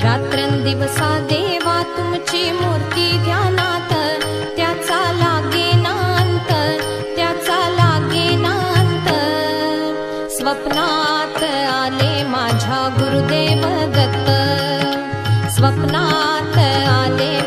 रात्रंदिवसा देवा तुमची मूर्ती ध्यानात, त्याचा लागेनांत, त्याचा लागेनांत। स्वप्नात आले माझ्या गुरुदेव दत्त, स्वप्नात आले